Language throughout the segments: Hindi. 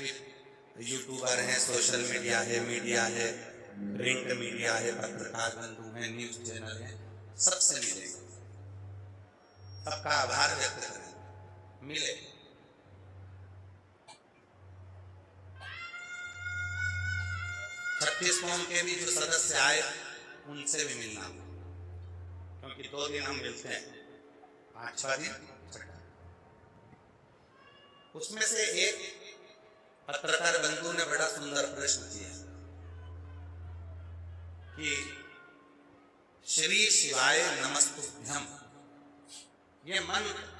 भी यूट्यूबर हैं, सोशल मीडिया है, प्रिंट मीडिया है, पत्रकार बंधु हैं, न्यूज चैनल हैं, सबसे मिलेंगे, सबका आभार व्यक्त करें, मिले। छत्तीस कौम के भी जो सदस्य आए उनसे भी मिलना, क्योंकि 2 दिन हम मिलते हैं, 5-6 दिन। उसमें से एक पत्रकार बंधु ने बड़ा सुंदर प्रश्न किया कि श्री शिवाय नमस्तुभ्यम, ये मंत्र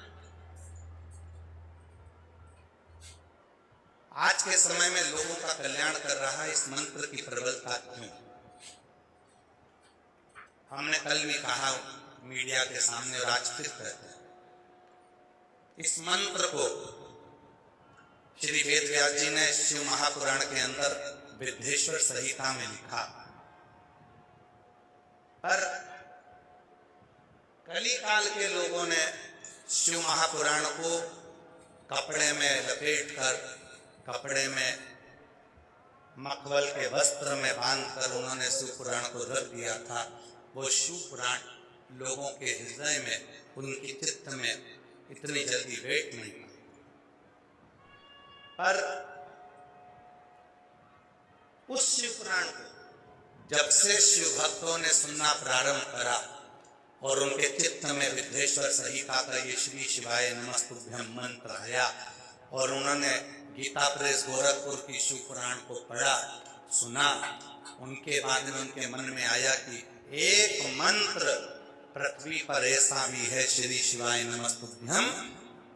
आज के समय में लोगों का कल्याण कर रहा है, इस मंत्र की प्रबलता क्यों? हमने कल भी कहा मीडिया के सामने, और आज फिर कहते हैं, इस मंत्र को श्री वेद व्यास जी ने शिव महापुराण के अंदर विद्धेश्वर संहिता में लिखा, पर कली काल के लोगों ने शिव महापुराण को कपड़े में लपेटकर, कपड़े में मखमल के वस्त्र में बांधकर उन्होंने शिव पुराण को रख दिया था। वो शिव पुराण लोगों के हृदय में, उनके चित्त में इतनी जल्दी बैठ नहीं पाई। पर उस शिव पुराण को जब से शिव भक्तों ने सुनना प्रारंभ करा और उनके चित्त में विद्धेश्वर संहिता का ये श्री शिवाय नमस्तुभ्यम मंत्र आया, और उन्होंने गीता प्रेस गोरखपुर की शिव पुराण को पढ़ा, सुना, उनके बाद में उनके मन में आया कि एक मंत्र पृथ्वी पर ऐसा भी है, श्री शिवाय नमस्तुभ्यम,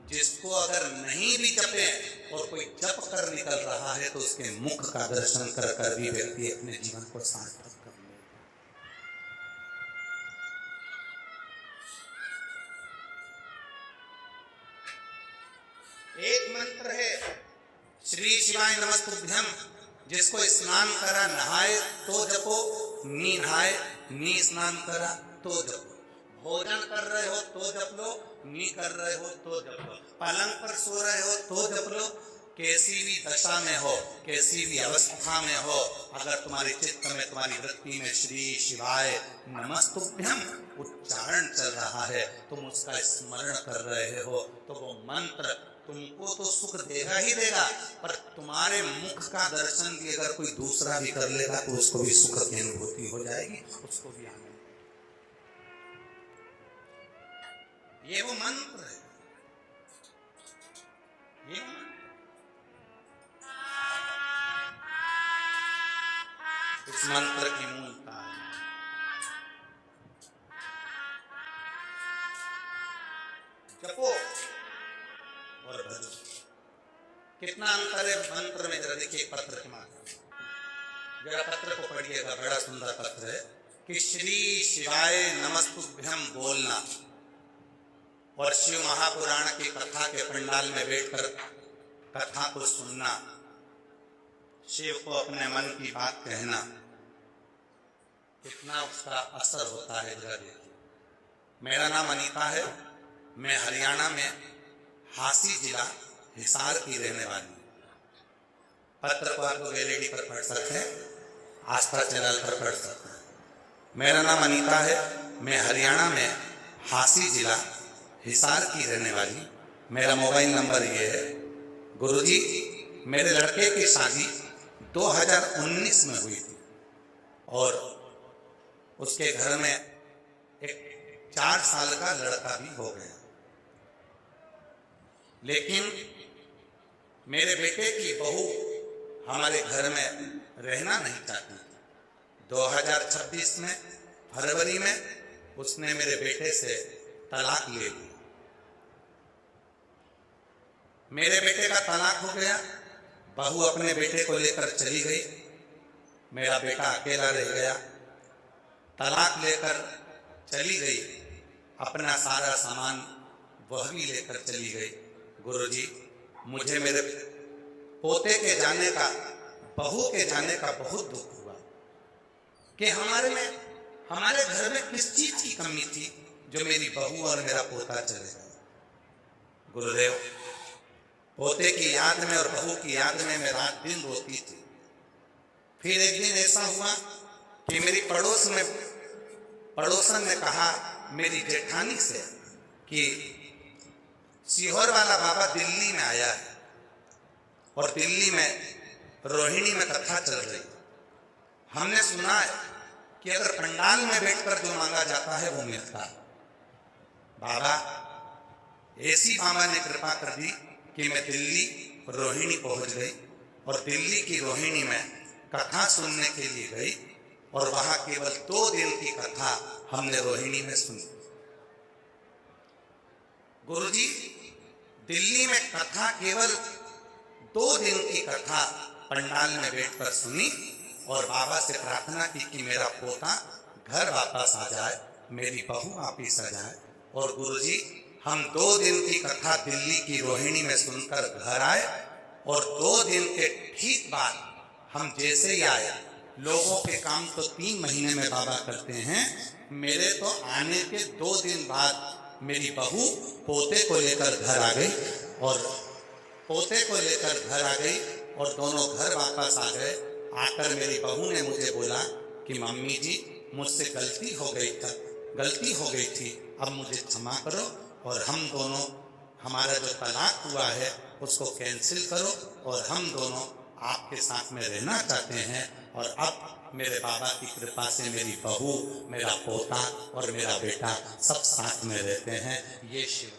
जिसको अगर नहीं भी जपे और कोई जप कर निकल रहा है तो उसके मुख का दर्शन कर कर भी व्यक्ति अपने जीवन को सार्थक कर ले। एक मंत्र है श्री शिवाय नमस्तुभ्यम, जिसको स्नान करा नहाए तो जपो, नी नहाए नी स्नान करा तो जपो, भोजन कर रहे हो तो जप लो, नी कर रहे हो तो जप लो, पलंग पर सो रहे हो तो जप लो, कैसी भी दशा में हो, कैसी भी अवस्था में हो, अगर तुम्हारे चित्त में, तुम्हारी वृत्ति में श्री शिवाय नमस्तुभ्यम उच्चारण चल रहा है, तुम उसका स्मरण कर रहे हो, तो वो मंत्र तुमको तो सुख देगा ही देगा, पर तुम्हारे मुख का दर्शन भी अगर कोई दूसरा भी कर लेगा तो उसको भी सुख की अनुभूति हो जाएगी, उसको भी आनंद। ये वो मंत्र है, ये इस मंत्र की मूलता है। जपो और भजो। कितना अंतर है मंत्र में, जरा देखिए पत्र के माध्यम, जरा पत्र को पढ़िएगा, बड़ा सुंदर पत्र है कि श्री शिवाय नमस्तुभ्यम बोलना और शिव महापुराण की कथा के पंडाल में बैठकर कथा को सुनना, शिव को अपने मन की बात कहना, कितना उसका असर होता है। जरा देखिए, मेरा नाम अनीता है, मैं हरियाणा में हांसी जिला हिसार की रहने वाली हूँ। पत्र को आप लोग एलईडी पर पढ़ सकते हैं, आस्था चैनल पर पढ़ सकते हैं। मेरा नाम अनीता है, मैं हरियाणा में हांसी जिला हिसार की रहने वाली। मेरा मोबाइल नंबर ये है। गुरुजी, मेरे लड़के की शादी 2019 में हुई थी और उसके घर में एक 4 साल का लड़का भी हो गया, लेकिन मेरे बेटे की बहू हमारे घर में रहना नहीं चाहती। 2026 में फरवरी में उसने मेरे बेटे से तलाक ले ली। मेरे बेटे का तलाक हो गया, बहू अपने बेटे को लेकर चली गई, मेरा बेटा अकेला रह गया। तलाक लेकर चली गई, अपना सारा सामान वह भी लेकर चली गई। गुरुजी, मुझे मेरे पोते के जाने का, बहू के जाने का बहुत दुख हुआ कि हमारे घर में किस चीज की कमी थी जो मेरी बहू और मेरा पोता चले गए। गुरुदेव, पोते की याद में और बहू की याद में मैं रात दिन रोती थी। फिर एक दिन ऐसा हुआ कि मेरी पड़ोसन ने कहा मेरी जेठानी से कि सीहोर वाला बाबा दिल्ली में आया है और दिल्ली में रोहिणी में कथा चल रही। हमने सुना है कि अगर पंडाल में बैठकर जो मांगा जाता है वो मिलता है। बाबा ऐसी बाबा ने कृपा कर दी कि मैं दिल्ली रोहिणी पहुंच गई और दिल्ली की रोहिणी में कथा सुनने के लिए गई और वहां केवल 2 दिन की कथा हमने रोहिणी में सुनी। गुरुजी, दिल्ली में कथा केवल 2 दिन की कथा पंडाल में बैठकर सुनी और बाबा से प्रार्थना की कि मेरा पोता घर वापस आ जाए, मेरी बहू वापिस आ जाए। और गुरुजी, हम 2 दिन की कथा दिल्ली की रोहिणी में सुनकर घर आए और 2 दिन के ठीक बाद हम जैसे ही आए, लोगों के काम तो 3 महीने में बाबा करते हैं, मेरे तो आने के 2 दिन बाद मेरी बहू पोते को लेकर घर आ गई और पोते को लेकर घर आ गई और दोनों घर वापस आ गए। आकर मेरी बहू ने मुझे बोला कि मम्मी जी, मुझसे गलती हो गई थी, अब मुझे क्षमा करो और हम दोनों, हमारा जो तलाक हुआ है उसको कैंसिल करो और हम दोनों आपके साथ में रहना चाहते हैं। और अब मेरे बाबा की कृपा से मेरी बहू, मेरा पोता और मेरा बेटा सब साथ में रहते हैं। ये शिव